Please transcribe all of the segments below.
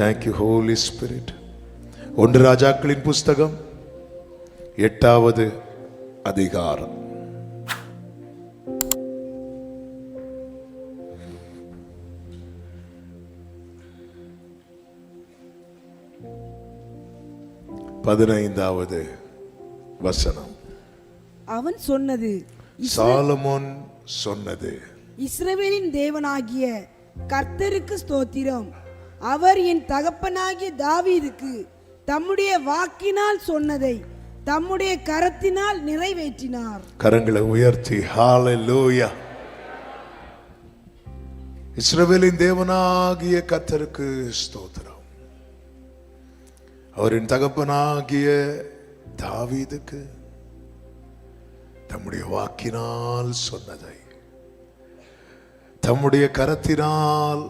Thank you, Holy Spirit. ஒன்று ராஜாக்களின் புஸ்தகம் 8வது அதிகாரம். பதினைந்தாவது வசனம். அவன் சொன்னது, சாலமோன் சொன்னது, இஸ்ரவேலின் தேவனாகிய கர்த்தருக்கு ஸ்தோத்திரம். அவர் என் தகப்பனாகிய தாவீதுக்கு தம்முடைய வாக்கினால் சொன்னதை தம்முடைய கரத்தினால் நிறைவேற்றினார். கரங்களை உயர்த்தி ஹalleluya. இஸ்ரவேலின் தேவனாகிய கர்த்தருக்கு ஸ்தோத்திரம். அவரின் தகப்பனாகிய தாவீதுக்கு தம்முடைய வாக்கினால் சொன்னதை தம்முடைய கரத்தினால்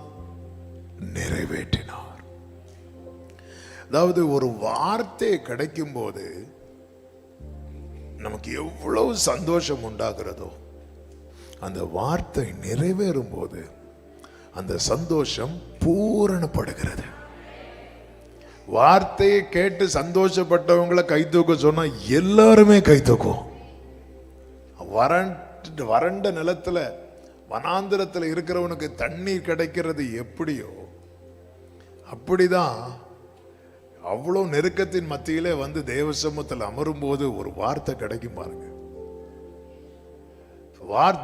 நிறைவேற்றினார். அதாவது ஒரு வார்த்தை கிடைக்கும் போது நமக்கு எவ்வளவு சந்தோஷம் உண்டாகிறதோ, அந்த வார்த்தை நிறைவேறும் போது அந்த சந்தோஷம் பூரணப்படுகிறது. வார்த்தையை கேட்டு சந்தோஷப்பட்டவங்களை கை தூக்க சொன்னா எல்லாருமே கை தூக்கும். வறண்ட நிலத்துல வனாந்திரத்துல இருக்கிறவனுக்கு தண்ணீர் கிடைக்கிறது எப்படியோ அப்படிதான் அவ்வளவு நெருக்கத்தின் மத்தியிலே வந்து தேவ சமூகத்தில் அமரும் போது ஒரு வார்த்தை கிடைக்கும் பாருங்க.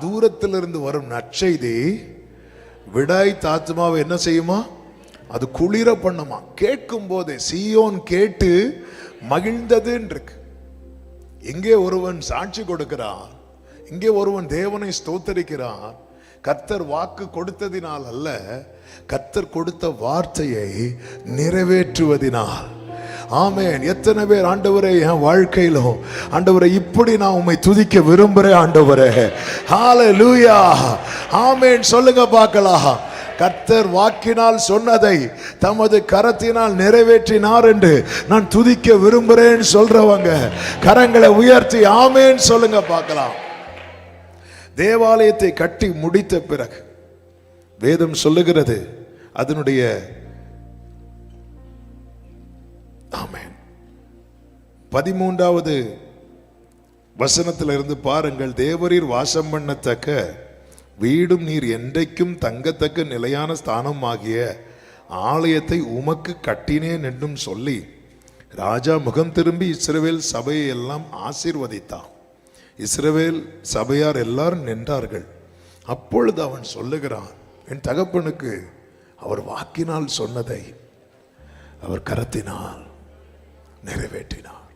தூரத்திலிருந்து வரும் நற்செய்தி விடாய் தாத்துமாவை என்ன செய்யுமா? அது குளிர பண்ணுமா. கேட்கும் போதே சீயோன் கேட்டு மகிழ்ந்ததுன்னு இருக்கு. எங்கே ஒருவன் சாட்சி கொடுக்கிறான், இங்கே ஒருவன் தேவனை ஸ்தோத்தரிக்கிறான். கர்த்தர் வாக்கு கொடுத்ததினால் அல்ல, கர்த்தர் கொடுத்த வார்த்தையை நிறைவேற்றுவதினால். ஆமென். எத்தனை பேர் ஆண்டவரே என் வாழ்க்கையிலும் ஆண்டவரே இப்படி நான் உம்மை துதிக்க விரும்புறேன் ஆண்டவரே. ஹalleluya. ஆமென் சொல்லுங்க பார்க்கலாம். கர்த்தர் வாக்கினால் சொன்னதை தமது கரத்தினால் நிறைவேற்றினார் என்று நான் துதிக்க விரும்புறேன் சொல்றவங்க கரங்களை உயர்த்தி ஆமென் சொல்லுங்க பார்க்கலாம். தேவாலயத்தை கட்டி முடித்த பிறகு வேதம் சொல்லுகிறது, அதனுடைய ஆமென் 13வது வசனத்திலிருந்து பாருங்கள். தேவரீர் வாசம் பண்ணத்தக்க வீடும் நீர் என்றைக்கும் தங்கத்தக்க நிலையான ஸ்தானம் ஆகிய ஆலயத்தை உமக்கு கட்டினேன் என்றும் சொல்லி ராஜா முகம் திரும்பி இஸ்ரவேல் சபையை எல்லாம் ஆசீர்வதித்தான். இஸ்ரவேல் சபையார் எல்லாரும் நின்றார்கள். அப்பொழுது அவன் சொல்லுகிறான், என் தகப்பனுக்கு அவர் வாக்கினால் சொன்னதை அவர் கரத்தினால் நிறைவேற்றினார்.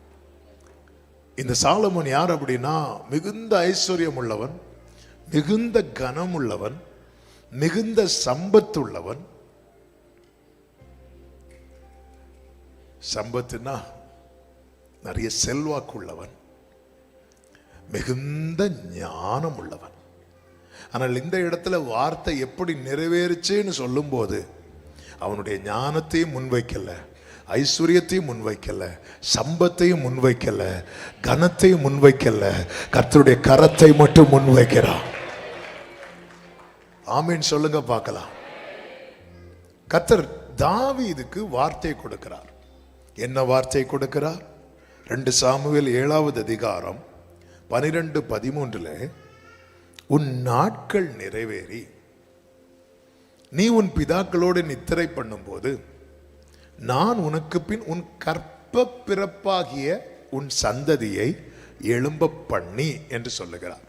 இந்த சாலமோன் யார் அப்படின்னா, மிகுந்த ஐஸ்வர்யம் உள்ளவன், மிகுந்த கனம் உள்ளவன், மிகுந்த சம்பத்துள்ளவன். சம்பத்துனா நிறைய செல்வாக்கு உள்ளவன், மிகுந்த ஞானம் உள்ளவன். ஆனால் இந்த இடத்துல வார்த்தை எப்படி நிறைவேறுச்சுன்னு சொல்லும் போது அவனுடைய ஞானத்தையும் முன்வைக்கல, ஐஸ்வர்யத்தையும் முன்வைக்கல, சம்பத்தையும் முன்வைக்கல, கனத்தையும் முன்வைக்கல, கர்த்தருடைய கரத்தை மட்டும் முன்வைக்கிறான். ஆமீன் சொல்லுங்க பார்க்கலாம். கர்த்தர் தாவீதுக்கு வார்த்தை கொடுக்கிறார். என்ன வார்த்தை கொடுக்கிறார்? 2 சாமுவேல் 7வது அதிகாரம் 12-13 உன் நாட்கள் நிறைவேறி நீ உன் பிதாக்களோடு நித்திரை பண்ணும்போது நான் உனக்கு பின் உன் கற்ப பிறப்பாகிய உன் சந்ததியை எழும்ப பண்ணி என்று சொல்லுகிறார்.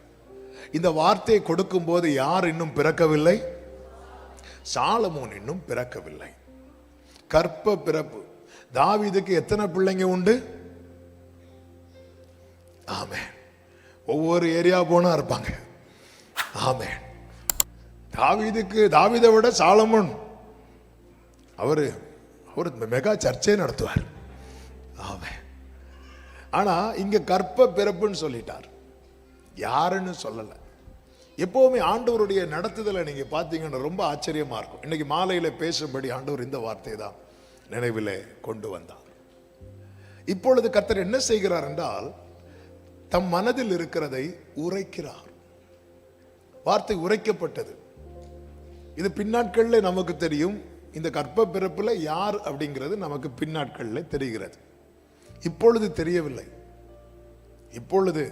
இந்த வார்த்தையை கொடுக்கும் போது யார் இன்னும் பிறக்கவில்லை? சாலமோன் இன்னும் பிறக்கவில்லை. கற்ப பிறப்பு. தாவீதுக்கு எத்தனை பிள்ளைங்க உண்டு? ஆமென். ஒவ்வொரு ஏரியா போனா இருப்பாங்க. ஆமென். தாவீதை விட சாலமோன் அவரு மெகா சர்ச்சை நடத்துவார். ஆமென். ஆனா இங்க கற்ப பிறப்புன்னு சொல்லிட்டார், யாருன்னு சொல்லல. எப்பவுமே ஆண்டவருடைய நடத்துதலை நீங்க பாத்தீங்கன்னா ரொம்ப ஆச்சரியமா இருக்கும். இன்னைக்கு மாலையில பேசும்படி ஆண்டவர் இந்த வார்த்தை தான் நினைவிலே கொண்டு வந்தார். இப்பொழுது கர்த்தர் என்ன செய்கிறார் என்றால், தம் மனதில் இருக்கிறதை உரைக்கிறார். வார்த்தை உரைக்கப்பட்டது. இது பின்னாட்களில் நமக்கு தெரியும். இந்த கற்ப பிறப்புல யார் அப்படிங்கிறது நமக்கு பின்னாட்களில் தெரிகிறது. இப்பொழுது தெரியவில்லை. இப்பொழுது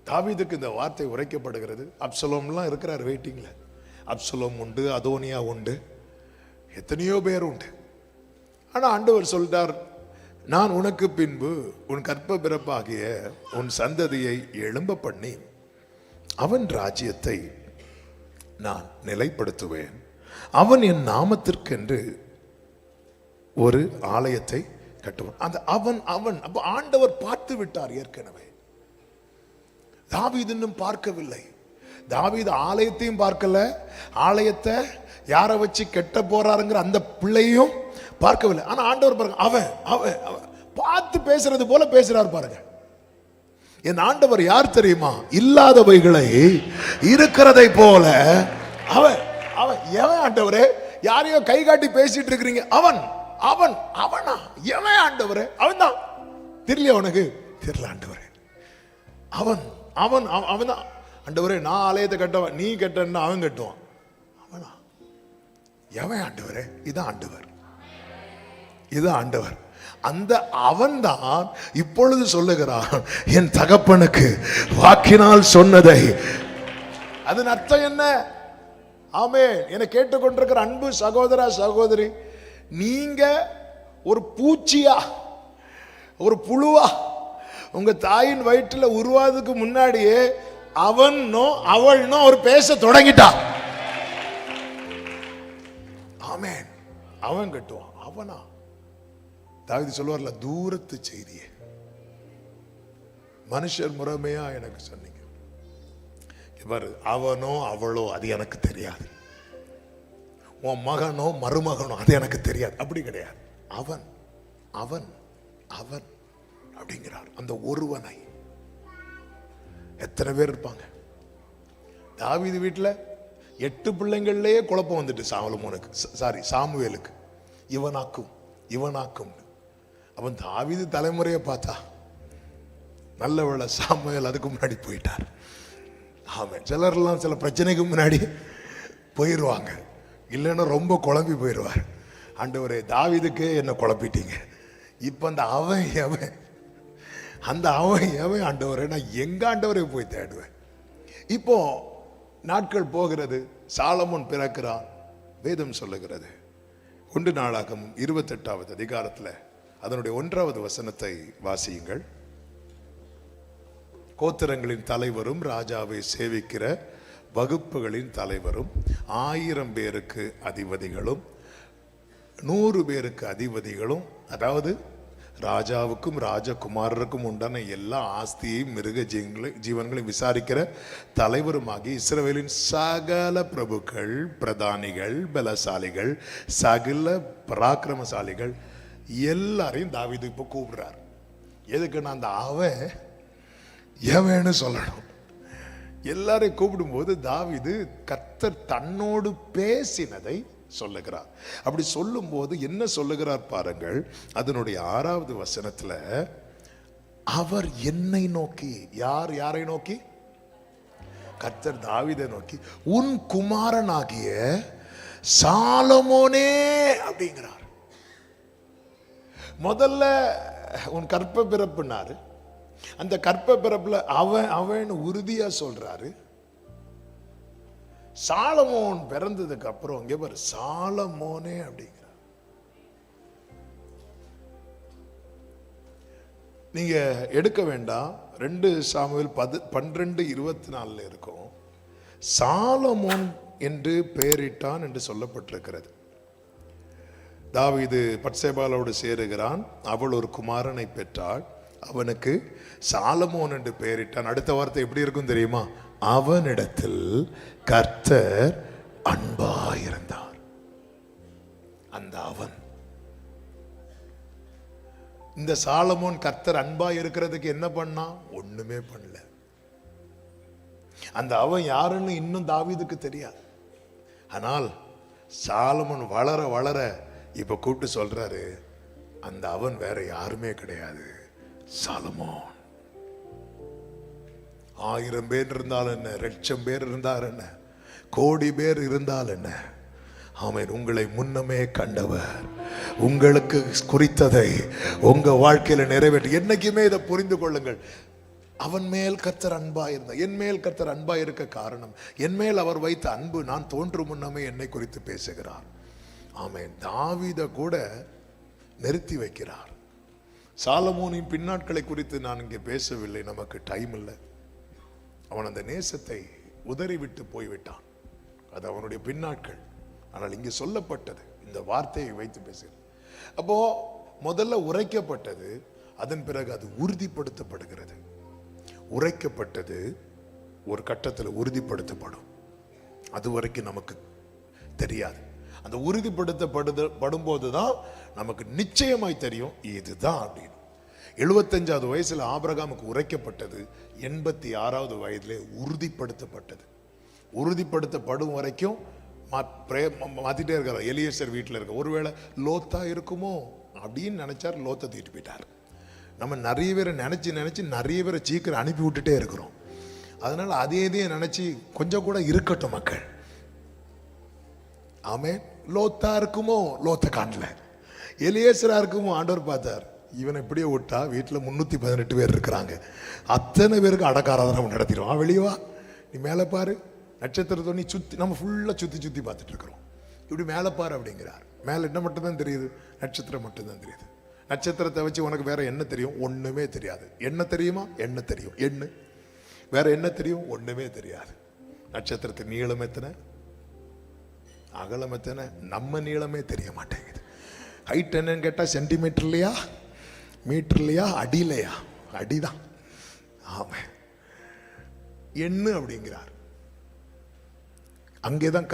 தாவீதுக்கு இந்த வார்த்தை உரைக்கப்படுகிறது. அப்சலோம்லாம் இருக்கிறார் வெயிட்டிங்ல. அப்சலோம் உண்டு, அதோனியா உண்டு, எத்தனையோ பேர் உண்டு. ஆனா ஆண்டவர் சொல்றார், நான் உனக்கு பின்பு உன் கற்ப பிறப்பாகிய உன் சந்ததியை எழும்ப பண்ணி அவன் ராஜ்யத்தை நான் நிலைப்படுத்துவேன். அவன் என் நாமத்திற்கென்று ஒரு ஆலயத்தை கட்டுவான். அந்த அவன் அவன் அப்ப ஆண்டவர் பார்த்து விட்டார் ஏற்கனவே. தாவீது இன்னும் பார்க்கவில்லை. தாவீது ஆலயத்தையும் பார்க்கல, ஆலயத்தை யாரை வச்சு கெட்ட போறாருங்கிற அந்த பிள்ளையும் பார்க்கவில்லை. ஆனா ஆண்டவர் பாருங்க, அவன் அவன் அவன் பார்த்து பேசுறது போல பேசுறாரு பாருங்க. என் ஆண்டவர் யார் தெரியுமா? இல்லாதவைகளை இருக்கிறதை போல அவன் அவன் எவன் ஆண்டவரே? யாரையோ கை காட்டி பேசிட்டு இருக்கிறீங்க. அவன் அவன் அவனா? எவன் ஆண்டவரே? அவன் தான். தெரியல உனக்கு? தெரியல ஆண்டவரே. அவன் அவன் அவன் தான் ஆண்டவரே. நான் ஆலயத்தை கட்டவன், நீ கட்டன்னா அவன் கட்டுவான். அவனா? எவன் ஆண்டவரே? இதான் ஆண்டவர், இதான் ஆண்டவர். அந்த அவன் தான் இப்பொழுது சொல்லுகிறான், என் தகப்பனுக்கு வாக்கினால் சொன்னதை. அதன் அர்த்தம் என்ன? ஆமென். என்னை கேட்டுக்கொண்டிருக்கிற அன்பு சகோதரா சகோதரி, நீங்க ஒரு பூச்சியா, ஒரு புழுவா உங்க தாயின் வயிற்றுல உருவாதுக்கு முன்னாடியே அவனோ அவள்னோ ஒரு பேச தொடங்கிட்டா. ஆமென். அவன் கட்டுவான். அவனா? தாவீது சொல்வார்ல, தூரத்து செய்தியே மனுஷர் முறைமையா எனக்கு சொன்னீங்க. இவர் அவனோ அவளோ அது எனக்கு தெரியாது, உன் மகனோ மருமகனோ அது எனக்கு தெரியாது, அப்படி கிடையாது. அவன் அவன் அவன் அப்படிங்கிறார். அந்த ஒருவனை. எத்தனை பேர் இருப்பாங்க? தாவீது வீட்டுல 8 பிள்ளைங்கள்லயே குழப்பம் வந்துட்டு சாமுவேலுக்கு. இவனாக்கும் இவனாக்கும். அவன் தாவீது தலைமுறையை பார்த்தா நல்ல வேளை சாமுவேல் அதுக்கு முன்னாடி போயிட்டார். ஆமாம். சிலர்லாம் சில பிரச்சனைக்கு முன்னாடி போயிடுவாங்க, இல்லைன்னா ரொம்ப குழம்பி போயிடுவார். ஆண்டவரே, தாவீதுக்கே என்ன குழப்பிட்டீங்க, இப்போ அந்த அவன் எவன், அந்த அவன் எவன் ஆண்டவரே, நான் எங்க ஆண்டவரை போய் தேடுவேன். இப்போ நாட்கள் போகிறது, சாலமோன் பிறக்கிறான். வேதம் சொல்லுகிறது 1 நாளாகமம் 28வது அதிகாரத்தில் அதனுடைய 1வது வசனத்தை வாசியுங்கள். கோத்திரங்களின் தலைவரும் ராஜாவை சேவிக்கிற வகுப்புகளின் தலைவரும் 1000 பேருக்கு அதிபதிகளும் 100 பேருக்கு அதிபதிகளும், அதாவது ராஜாவுக்கும் ராஜகுமாரருக்கும் உண்டான எல்லா ஆஸ்தியையும் மிருக ஜீவன்களையும் விசாரிக்கிற தலைவருமாகி இஸ்ரவேலின் சகல பிரபுக்கள், பிரதானிகள், பலசாலிகள், சகல பராக்கிரமசாலிகள் எல்லாரையும் தாவீது இப்போ கூப்பிடுறார். எதுக்குன்னா அந்த அவன் எவன்னு சொல்லணும். எல்லாரையும் கூப்பிடும்போது தாவீது கர்த்தர் தன்னோடு பேசினதை சொல்லுகிறார். அப்படி சொல்லும் போது என்ன சொல்லுகிறார் பாருங்கள். அதனுடைய 6வது வசனத்துல, அவர் என்னை நோக்கி, யாரை நோக்கி? கர்த்தர் தாவீதை நோக்கி, உன் குமாரனாகிய சாலமோனே அப்படிங்கிறார். முதல்ல உன் கற்ப பிறப்புனாரு, அந்த கற்ப பிறப்புல அவன் உறுதியா சொல்றாரு. சாலமோன் பிறந்ததுக்கு அப்புறம் இங்க பாரு, சாலமோனே அப்படிங்கிறார். நீங்க எடுக்க வேண்டாம், 2 சாமுவேல் 12:24 இருக்கும். சாலமோன் என்று பெயரிட்டான் என்று சொல்லப்பட்டிருக்கிறது. தாவீது பத்சேபாலோடு சேருகிறான், அவள் ஒரு குமாரனை பெற்றாள், அவனுக்கு சாலமோன் என்று பெயரிட்டான். அடுத்த வார்த்தை எப்படி இருக்கும் தெரியுமா? அவனிடத்தில் கர்த்தர் அன்பாயிருந்தார். அந்த அவன், இந்த சாலமோன் கர்த்தர் அன்பாய் இருக்கிறதுக்கு என்ன பண்ணா? ஒண்ணுமே பண்ணல. அந்த அவன் யாருன்னு இன்னும் தாவீதுக்கு தெரியாது. ஆனால் சாலமோன் வளர வளர இப்ப கூப்பிட்டு சொல்றாரு, அந்த அவன் வேற யாருமே கிடையாது, சாலமோன். 1000 பேர் இருந்தால் என்ன, 1,00,000 பேர் இருந்தால் என்ன, கோடி பேர் இருந்தால் என்ன, ஆமென். உங்களை முன்னமே கண்டவர் உங்களுக்கு குறித்ததை உங்க வாழ்க்கையில நிறைவேற்ற. என்னைக்குமே இதை புரிந்து கொள்ளுங்கள். அவன் மேல் கர்த்தர் அன்பா இருந்தார். என் மேல் கர்த்தர் அன்பா இருக்க காரணம், என் மேல் அவர் வைத்த அன்பு நான் தோன்றும் முன்னமே என்னை குறித்து பேசுகிறார். ஆமென். தாவீதை கூட நிறுத்தி வைக்கிறார். சாலமோனின் பின்னாட்களை குறித்து நான் இங்கே பேசவில்லை, நமக்கு டைம் இல்லை. அவன் அந்த நேசத்தை உதறிவிட்டு போய்விட்டான். அது அவனுடைய பின்னாட்கள். ஆனால் இங்கே சொல்லப்பட்டது இந்த வார்த்தையை வைத்து பேசுகிறேன். அப்போ முதல்ல உரைக்கப்பட்டது, அதன் பிறகு அது உறுதிப்படுத்தப்படுகிறது. உரைக்கப்பட்டது ஒரு கட்டத்தில் உறுதிப்படுத்தப்படும். அது வரைக்கும் நமக்கு தெரியாது. அந்த உறுதிப்படுத்தப்படும் போதுதான் நமக்கு நிச்சயமாய் தெரியும் இதுதான் அப்படின்னு. 75வது வயசுல ஆபிரகாமுக்கு உரைக்கப்பட்டது, 86வது வயதிலே உறுதிப்படுத்தப்பட்டது. உறுதிப்படுத்தப்படும் வரைக்கும் மாத்திட்டே இருக்கார். எலியேசர் வீட்டில் இருக்க, ஒருவேளை லோத்தா இருக்குமோ அப்படின்னு நினைச்சார். லோத்தை தூக்கிட்டு போயிட்டார். நம்ம நிறைய பேரை நினைச்சு நிறைய பேரை சீக்கிரம் அனுப்பி விட்டுட்டே இருக்கிறோம். அதனால அதே நினைச்சு கொஞ்சம் கூட இருக்கட்டும் மக்கள். ஆமென். லோத்தா இருக்குமோ, லோத்த காணல. எலியேசரா இருக்குமோ, ஆண்டவர் பார்த்தார். இவனை இப்படியே விட்டா வீட்டில் 318 பேர் இருக்கிறாங்க, அத்தனை பேருக்கு அடக்காராதனை நடத்திடுவான். வெளியவா, நீ மேலே பாரு, நட்சத்திரத்தை நீ சுற்றி, நம்ம ஃபுல்லாக சுற்றி பார்த்துட்டு இருக்கிறோம். இப்படி மேலே பாரு அப்படிங்கிறார். மேலே என்ன மட்டும்தான் தெரியுது? நட்சத்திரம் மட்டும்தான் தெரியுது. நட்சத்திரத்தை வச்சு உனக்கு வேற என்ன தெரியும்? ஒண்ணுமே தெரியாது. என்ன தெரியுமா? என்ன தெரியும்? என்ன வேற என்ன தெரியும்? ஒண்ணுமே தெரியாது. நட்சத்திரத்தின் நீளம் எத்தனை, அகலம் எத்தனை, நம்ம நீளமே தெரிய மாட்டேங்குது. ஹைட் என்னன்னு கேட்டா சென்டிமீட்டர்லையா, மீட்டர்லையா, அடியிலையா? அடிதான். ஆமா, என்ன அப்படிங்கிறார். அங்கேதான்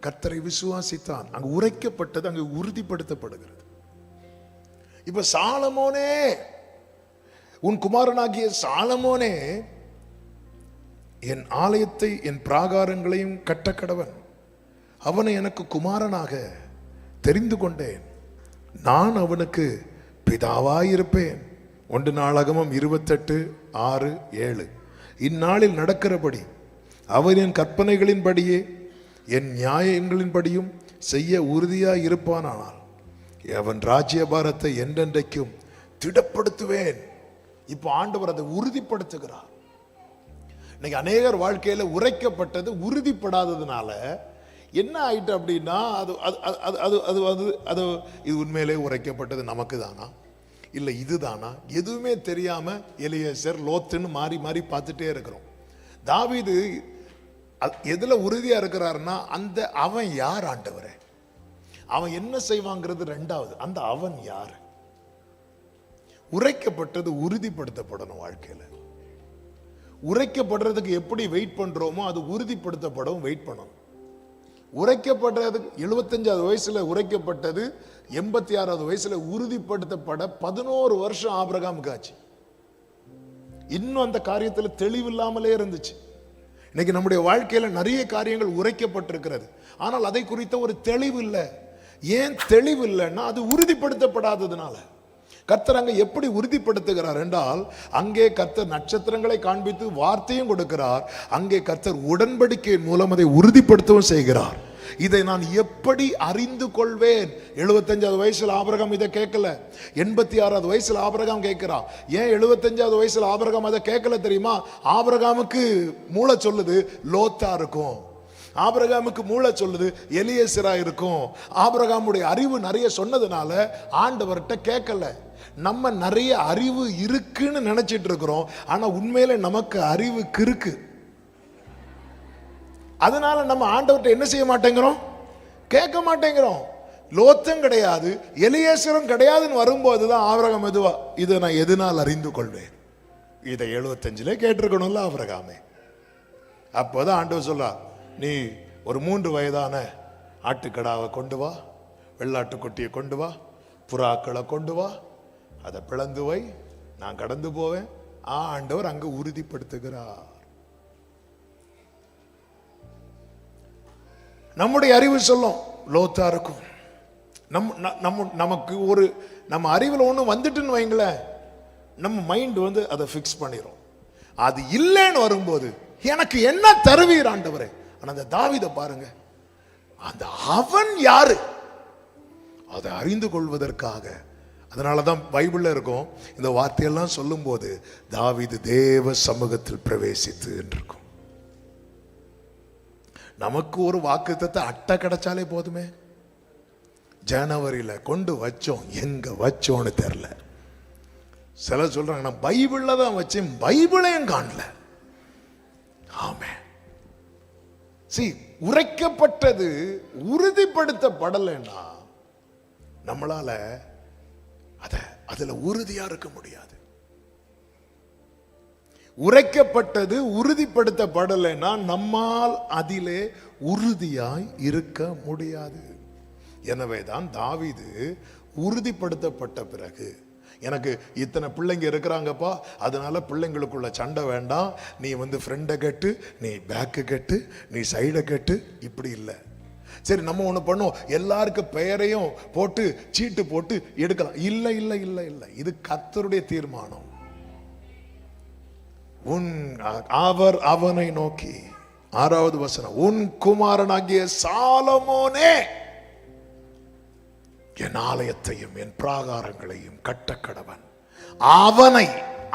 கர்த்தரை விசுவாசித்தான். அங்கு உரைக்கப்பட்டது, அங்கு உறுதிப்படுத்தப்படுகிறது. இப்ப சாலமோனே, உன் குமாரனாகிய சாலமோனே, என் ஆலயத்தை என் பிராகாரங்களையும் கட்டக்கடவன், அவனை எனக்கு குமாரனாக தெரிந்து கொண்டேன், நான் அவனுக்கு பிதாவாயிருப்பேன். 1 நாளாகமம் 28:6-7. இந்நாளில் நடக்கிறபடி அவன் என் கற்பனைகளின்படியே என் நியாயங்களின்படியும் செய்ய உறுதியாய் இருப்பானானால் அவன் ராஜ்யபாரத்தை என்றென்றைக்கும் திடப்படுத்துவேன். இப்போ ஆண்டவர் அதை உறுதிப்படுத்துகிறார். இன்னைக்கு அநேகர் வாழ்க்கையில உரைக்கப்பட்டது உறுதிப்படாததுனால என்ன ஆயிட்டு அப்படின்னா, அது அது அது அது அது அது இது உண்மையிலே உரைக்கப்பட்டது நமக்கு தானா, இல்லை இதுதானா, எதுவுமே தெரியாம எலியேசர் லோத்துன்னு மாறி மாறி பார்த்துட்டே இருக்கிறோம். தாவீது எதுல உறுதியா இருக்கிறாருன்னா, அந்த அவன் யார் ஆண்டவரே, அவன் என்ன செய்வாங்கிறது ரெண்டாவது. அந்த அவன் யார்? உரைக்கப்பட்டது உறுதிப்படுத்தப்படணும். வாழ்க்கையில உரைக்கப்படுறதுக்கு எப்படி வெயிட் பண்றோமோ அது உறுதிப்படுத்தப்படவும் வெயிட் பண்ணணும். உரைக்கப்படுறதுக்கு 75வது வயசுல உரைக்கப்பட்டது, 86வது வயசுல உறுதிப்படுத்தப்பட 11 வருஷம் ஆபிரகாமுக்கு ஆச்சு. இன்னும் அந்த காரியத்துல தெளிவில்லாமலே இருந்துச்சு. இன்னைக்கு நம்முடைய வாழ்க்கையில நிறைய காரியங்கள் உரைக்கப்பட்டிருக்கிறது, ஆனால் அதை குறித்த ஒரு தெளிவு இல்லை. ஏன் தெளிவு இல்லைன்னா, அது உறுதிப்படுத்தப்படாததுனால. கர்த்தர் அங்கே எப்படி உறுதிப்படுத்துகிறார் என்றால், அங்கே கர்த்தர் நட்சத்திரங்களை காண்பித்து வார்த்தையும் கொடுக்கிறார். அங்கே கர்த்தர் உடன்படிக்கையின் மூலம் அதை உறுதிப்படுத்தவும் செய்கிறார். இதை நான் எப்படி அறிந்து கொள்வேன்? 75வது வயசுல ஆபிரகாம் இதை கேட்கல, 86வது வயசுல ஆபிரகாம் கேட்கிறான். ஏன் 75வது வயசுல ஆபிரகாம் அதை கேட்கல தெரியுமா? ஆபிரகாமுக்கு மூளை சொல்லுது லோத்தா இருக்கும், ஆபிரகாமுக்கு மூளை சொல்லுது எலியேசரா இருக்கும். ஆபிரகாமுடைய அறிவு நிறைய சொன்னதுனால ஆண்டவர்கிட்ட கேட்கல. நம்ம நிறைய அறிவு இருக்குன்னு நினைச்சிட்டு இருக்கிறோம், ஆனா உண்மையில நமக்கு அறிவு கிறுக்கு. அதனால நம்ம ஆண்டவர்கிட்ட என்ன செய்ய மாட்டேங்கிறோம்? கேட்க மாட்டேங்கிறோம். லோத்தம் கிடையாது, எலியேசரும் கிடையாதுன்னு வரும்போதுதான் ஆபிரகாம் எதுவா, இதை நான் எதனால் அறிந்து கொள்வேன்? இதை 75ல கேட்டிருக்கணும்ல ஆபிரகாமே. அப்போதான் ஆண்டவர் சொல்ல, நீ ஒரு 3 வயதான ஆட்டுக்கடாவை கொண்டு வா, வெள்ளாட்டுக்குட்டியை கொண்டு வா, புறாக்களை கொண்டு வா, அதை பிளந்து வை, நான் கடந்து போவேன். ஆண்டவர் அங்க உறுதிப்படுத்துகிறார். நம்முடைய அறிவு சொல்லும் லோத்தா இருக்கும். நமக்கு ஒரு நம்ம அறிவில் ஒன்று வந்துட்டுன்னு வைங்களேன், நம்ம மைண்ட் வந்து அதை ஃபிக்ஸ் பண்ணிடும். அது இல்லைன்னு வரும்போது எனக்கு என்ன தருவீர் ஆண்டவரே? ஆனால் அந்த தாவீதை பாருங்க, அந்த அவன் யாரு அதை அறிந்து கொள்வதற்காக. அதனாலதான் பைபிள்ல இருக்கும் இந்த வார்த்தையெல்லாம் சொல்லும் போது தாவீது தேவ சமூகத்தில் பிரவேசித்து என்றிருக்கும். நமக்கு ஒரு வாக்குத்தத்தை அட்டை கிடைச்சாலே போதுமே. ஜனவரியில கொண்டு வச்சோம், எங்க வச்சோன்னு தெரியல. சிலர் சொல்றாங்க நான் பைபிள்ல தான் வச்சேன், பைபிளையும் காணல. ஆமே. உரைக்கப்பட்டது உறுதிப்படுத்தப்படலைன்னா நம்மளால அதுல உறுதியா இருக்க முடியாது. உரைக்கப்பட்டது உறுதிப்படுத்தப்படலைன்னா நம்மால் அதிலே உறுதியாய் இருக்க முடியாது. எனவேதான் தாவீது உறுதிப்படுத்தப்பட்ட பிறகு, எனக்கு இத்தனை பிள்ளைங்க இருக்கிறாங்கப்பா, அதனால பிள்ளைங்களுக்குள்ள சண்டை வேண்டாம், நீ ஃப்ரண்டை கட்டு, நீ பேக்கு கட்டு, நீ சைடை கட்டு, இப்படி இல்லை. சரி நம்ம ஒண்ணு பண்ணோம், எல்லாருக்கும் பெயரையும் போட்டு சீட்டு போட்டு எடுக்கலாம். இல்லை இல்லை இல்லை இல்லை, இது கர்த்தருடைய தீர்மானம். அவர் அவனை நோக்கி 6வது வசனம், உன் குமாரனாகிய சாலமோனே என் ஆலயத்தையும் என் பிராகாரங்களையும் கட்டக்கடவன்,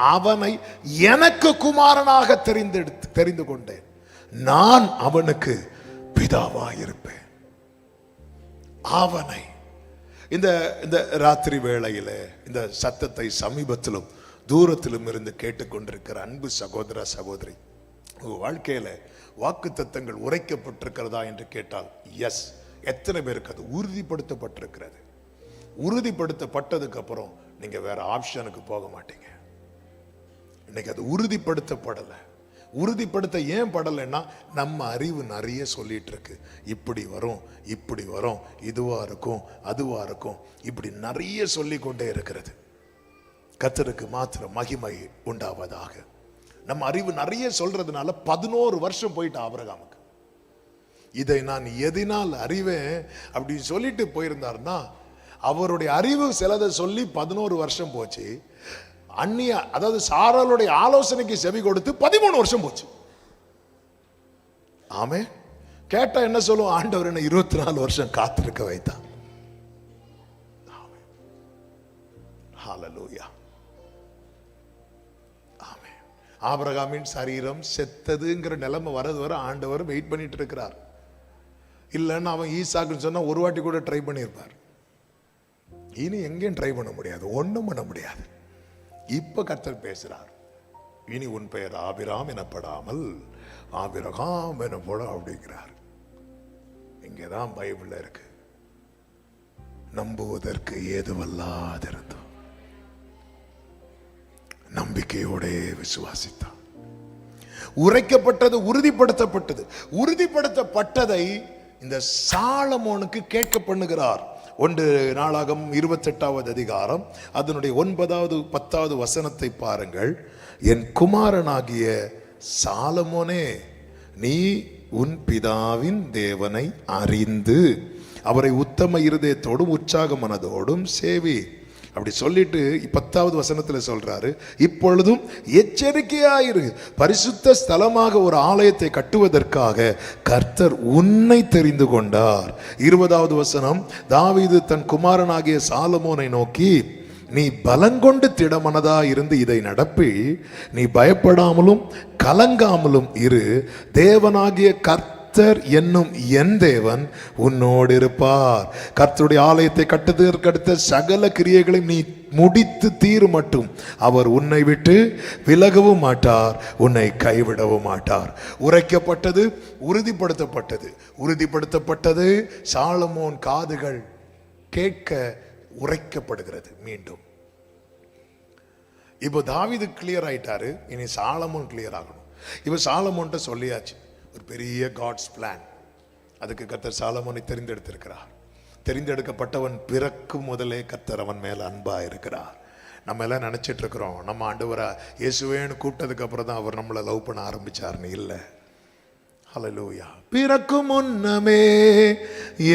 அவனை எனக்கு குமாரனாக தெரிந்து கொண்டேன், நான் அவனுக்கு பிதாவாயிருப்பேன். அவனை இந்த ராத்திரி வேளையில இந்த சத்தத்தை சமீபத்திலும் தூரத்திலும் இருந்து கேட்டுக்கொண்டிருக்கிற அன்பு சகோதர சகோதரி, வாழ்க்கையில வாக்குத்தத்தங்கள் உரைக்கப்பட்டிருக்கிறதா என்று கேட்டால் எஸ். எத்தனை பேருக்கு அது உறுதிப்படுத்தப்பட்டிருக்கிறது? உறுதிப்படுத்தப்பட்டதுக்கு அப்புறம் நீங்க வேற ஆப்ஷனுக்கு போக மாட்டீங்க. இன்னைக்கு அது உறுதிப்படுத்தப்படலை. உறுதிப்படுத்த ஏன் படலைன்னா நம்ம அறிவு நிறைய சொல்லிட்டு இருக்கு. இப்படி வரும், இப்படி வரும், இதுவா இருக்கும், அதுவா இருக்கும், இப்படி நிறைய சொல்லிக் கொண்டே இருக்கிறது. கர்த்தருக்கு மாத்திரம் மகிமை உண்டாவதாக. நம்ம அறிவு நிறைய சொல்றதுனால 11 வருஷம் போயிட்டு ஆபிரகாமுக்கு. இதை நான் எதினால் அறிவேன் அப்படின்னு சொல்லிட்டு போயிருந்தாருன்னா, அவருடைய அறிவு சிலதை சொல்லி 11 வருஷம் போச்சு. அந்நிய, அதாவது சாராளுடைய ஆலோசனைக்கு செவி கொடுத்து 13 வருஷம் போச்சு. ஆமே. கேட்டா என்ன சொல்லுவோம்? ஆண்டவர் என்ன 24 வருஷம் காத்திருக்க வைத்தான். ஹல்லேலூயா. ஆமே. ஆபிரகாமின் சரீரம் செத்ததுங்கிற நிலைமை வரது வரை ஆண்டவர் வெயிட் பண்ணிட்டு இருக்கிறார். இல்லைன்னா அவன் ஈசாக்குன்னு சொன்னா ஒரு வாட்டி கூட ட்ரை பண்ணியிருப்பார். இனி எங்கேயும் ட்ரை பண்ண முடியாது, ஒன்றும் பண்ண முடியாது. இப்ப கர்த்தர் பேசுறார், இனி உன் பெயர் ஆபிராம் எனப்படாமல் ஆபிரகாம் எனப்பட அப்படிங்கிறார். இங்கேதான் பைபிள்ல இருக்கு, நம்புவதற்கு ஏதுவல்லாதிருந்தோம், நம்பிக்கையோட விசுவாசித்தான். உரைக்கப்பட்டது உறுதிப்படுத்தப்பட்டது. உறுதிப்படுத்தப்பட்டதை இந்த சாலமோனுக்கு கேட்க பண்ணுகிறார். 1 நாளாகமம் 28வது அதிகாரம் அதனுடைய 9வது 10வது வசனத்தை பாருங்கள். என் குமாரனாகிய சாலமோனே, நீ உன் பிதாவின் தேவனை அறிந்து அவரை உத்தம இருதயத்தோடும் உற்சாக மனதோடும் சேவி. அப்படி சொல்லிட்டு 10வது வசனத்துல சொல்றாரு, இப்பொழுதும் எச்சரிக்கையாயிரு, பரிசுத்த ஸ்தலமாக ஒரு ஆலயத்தை கட்டுவதற்காக கர்த்தர் உன்னை தெரிந்து கொண்டார். 20வது வசனம், தாவீது தன் குமாரனாகிய சாலமோனை நோக்கி, நீ பலங்கொண்டு திடமனதா இருந்து இதை நடப்பி, நீ பயப்படாமலும் கலங்காமலும் இரு, தேவனாகிய கர்த்தர் என்னும் என் தேவன் உன்னோடு இருப்பார். கர்த்தருடைய ஆலயத்தை கட்டுவதற்கு அடுத்த சகல கிரியைகளை நீ முடித்து தீரு மட்டும் அவர் உன்னை விட்டு விலகவும் மாட்டார், உன்னை கைவிடவும் மாட்டார். உரைக்கப்பட்டது உறுதிப்படுத்தப்பட்டது. உறுதிப்படுத்தப்பட்டது சாலமோன் காதுகள் கேட்க உரைக்கப்படுகிறது. மீண்டும் இப்போ தாவீது கிளியர் ஆயிட்டாரு, இனி சாலமோன் கிளியர் ஆகணும். இப்போ சாலமோன்ட்ட சொல்லியாச்சு ஒரு பெரிய காட்ஸ் பிளான். அதுக்கு கர்த்தர் சாலமோனை தெரிந்தெடுத்திருக்கிறார். தெரிந்தெடுக்கப்பட்டவன் பிறக்கும் முதலே கர்த்தர் அவன் மேல அன்பா இருக்கிறார். நம்ம எல்லாம் நினைச்சிட்டு இருக்கிறோம் நம்ம ஆண்டவரை இயேசுவேன்னு கூப்பிட்டதுக்கு அப்புறம் தான் அவர் நம்மளை லவ் பண்ண ஆரம்பிச்சார்னு. இல்லை. ஹல்லேலூயா. பிறக்கும் முன்னமே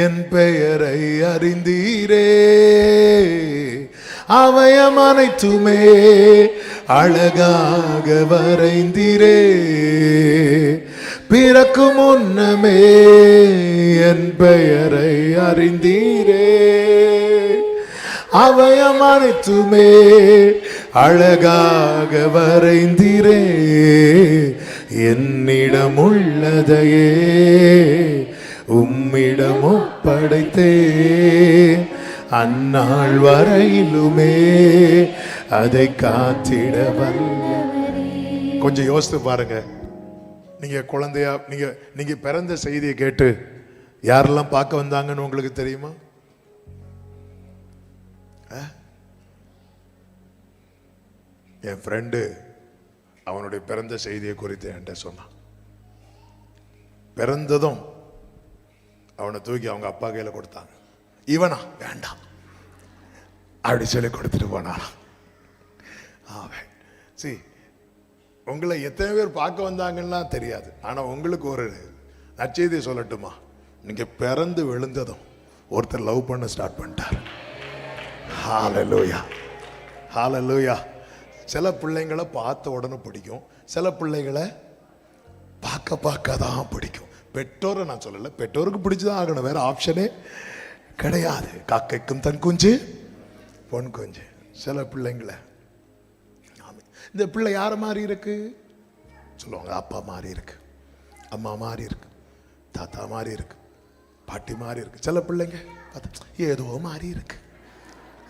என் பெயரை அறிந்தீரே, அவயம் அனைத்துமே அழகாக வரைந்தீரே, பிறக்கும் முன்னமே என் பெயரை அறிந்தீரே, அவயம் அனைத்துமே அழகாக வரைந்தீரே, என்னிடம் உள்ளதையே உம்மிடம் ஒப்படைத்தே, அந்நாள் வரையிலுமே அதை காத்திட வல்லவரே. கொஞ்சம் யோசித்து பாருங்க. நீங்க குழந்தையா நீங்க பிறந்த செய்தியை கேட்டு யாரெல்லாம் பார்க்க வந்தாங்கன்னு உங்களுக்கு தெரியுமா? என் ஃப்ரெண்டு அவனுடைய பிறந்த செய்தியை குறித்து என்கிட்ட சொன்னான். பிறந்ததும் அவனை தூக்கி அவங்க அப்பா கையில கொடுத்தாங்க. இவனா வேண்டாம் அப்படி சொல்லி கொடுத்துட்டு போனான். உங்களை எத்தனை பேர் பார்க்க வந்தாங்கன்னா தெரியாது. ஆனா உங்களுக்கு ஒரு நற்செய்தியை சொல்லட்டுமா? நீங்க பிறந்து விழுந்ததும் ஒருத்தர் லவ் பண்ண ஸ்டார்ட் பண்ணிட்டார். ஹல்லேலூயா, ஹல்லேலூயா. சில பிள்ளைங்களை பார்த்த உடனே பிடிக்கும், சில பிள்ளைகளை பார்க்க தான் பிடிக்கும். பெற்றோரை நான் சொல்லலை, பெற்றோருக்கு பிடிச்சுதான் ஆகணும், வேற ஆப்ஷனே கிடையாது. காக்கைக்கும் தன் குஞ்சு பொன் குஞ்சு. சில பிள்ளைங்களை இந்த பிள்ளை யார மாதிரி இருக்கு சொல்லுவாங்க, அப்பா மாதிரி இருக்கு, அம்மா மாதிரி இருக்கு, தாத்தா மாதிரி இருக்கு, பாட்டி மாதிரி இருக்கு. சில பிள்ளைங்க ஏதோ மாதிரி இருக்கு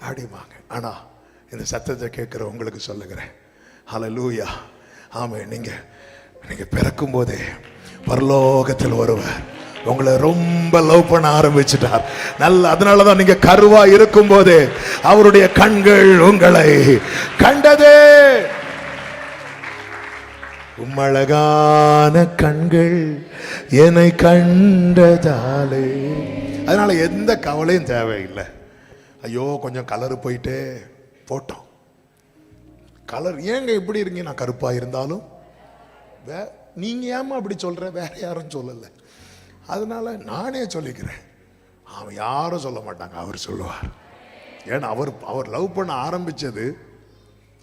அப்படிமாங்க. ஆனா இந்த சத்தத்தை கேட்கிற உங்களுக்கு சொல்லுகிறேன், ஹல்லேலூயா, ஆமே. நீங்க பிறக்கும் போதே பரலோகத்தில் ஒருவர் உங்களை ரொம்ப லவ் பண்ண ஆரம்பிச்சுட்டார். நல்ல அதனாலதான் நீங்க கருவா இருக்கும் போதே அவருடைய கண்கள் உங்களை கண்டதே. உம்மழகான கண்கள் என்னை கண்டதாலே. அதனால எந்த கவலையும் தேவையில்லை. ஐயோ கொஞ்சம் கலர் போயிட்டே போட்டோம். கலர் ஏங்க இப்படி இருக்கீங்க? நான் கருப்பா இருந்தாலும் நீங்க ஏமா அப்படி சொல்ற? வேற யாரும் சொல்லல. அதனால நானே சொல்லிக்கிறேன். அவன் யாரும் சொல்ல மாட்டாங்க, அவர் சொல்லுவார். ஏன்னா அவர் லவ் பண்ண ஆரம்பிச்சது.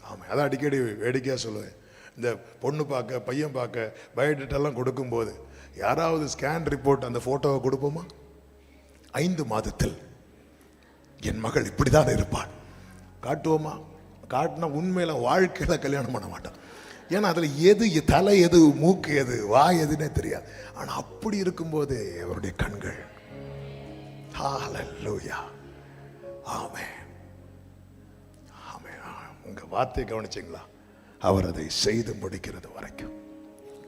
ஆமாம், அதை அடிக்கடி வேடிக்கையா சொல்லுவேன். இந்த பொண்ணு பார்க்க பையன் பார்க்க பயோடேட்டெல்லாம் கொடுக்கும்போது யாராவது ஸ்கேன் ரிப்போர்ட் அந்த போட்டோவை கொடுப்போமா? 5 மாதத்தில் என் மகள் இப்படிதான் இருப்பாள் காட்டுவோமா? காட்டினா உண்மையில வாழ்க்கையில கல்யாணம் பண்ண மாட்டான். ஏன்னா அதுல எது தலை எது மூக்கு எது வாய் எதுன்னே தெரியாது. ஆனா அப்படி இருக்கும்போது அவருடைய கண்கள், ஹல்லேலூயா, ஆமென், ஆமென். உங்க வார்த்தையை கவனிச்சீங்களா? அவர் அதை செய்து முடிக்கிறது வரைக்கும்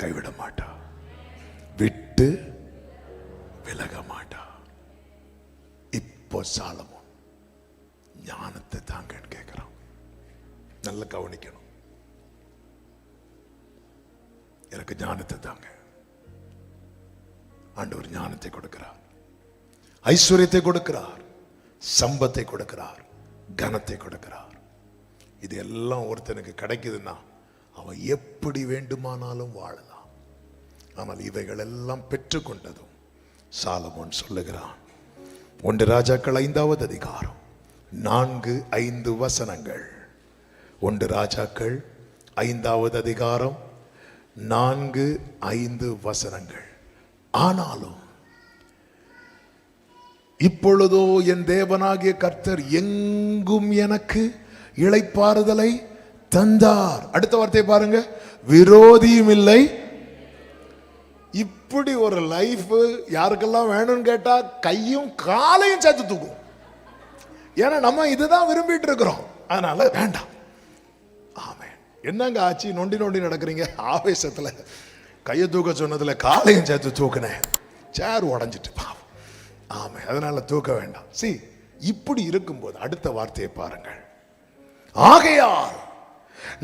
கைவிட மாட்டா, விட்டு விலக மாட்டா. இப்போ சாலமோன் ஞானத்தை தாங்கன்னு கேட்கிறான். நல்ல கவனிக்கணும். எனக்கு ஞானத்தை தாங்க. ஆண்டவர் ஞானத்தை கொடுக்கிறார், ஐஸ்வர்யத்தை கொடுக்கிறார், சம்பத்தை கொடுக்கிறார், கனத்தை கொடுக்கிறார். இது எல்லாம் ஒருத்தனுக்கு கிடைக்குதுன்னா அவன் எப்படி வேண்டுமானாலும் வாழலாம். ஆனால் இவைகள் எல்லாம் பெற்றுக்கொண்டதும் சாலமோன் சொல்லுகிறான். 1 ராஜாக்கள் 5வது அதிகாரம் 4-5 வசனங்கள். 1 ராஜாக்கள் 5வது அதிகாரம் 4-5 வசனங்கள். ஆனாலும் இப்பொழுதோ என் தேவனாகிய கர்த்தர் எங்கும் எனக்கு இளைப்பாறுதலை தந்தார். அடுத்த வார்த்தை பாருங்க, விரோதியும் இல்லை. இப்படி ஒரு லைஃப் யாருக்கெல்லாம் வேணும்னு கேட்டா கையும் காலையும் சேர்த்து தூக்கும். ஏன்னா நம்ம இதுதான் விரும்பிட்டு இருக்கிறோம். அதனால வேண்டாம். ஆமென். என்னங்க ஆச்சு? நொண்டி நொண்டி நடக்கிறீங்க ஆவேசத்துல. கையை தூக்க சொன்னதுல காலையும் சேர்த்து தூக்குனேன், சேர் உடஞ்சிட்டு பாவம். ஆமென். அதனால தூக்க வேண்டாம். இப்படி இருக்கும்போது அடுத்த வார்த்தையை பாருங்கள். ஆகையால்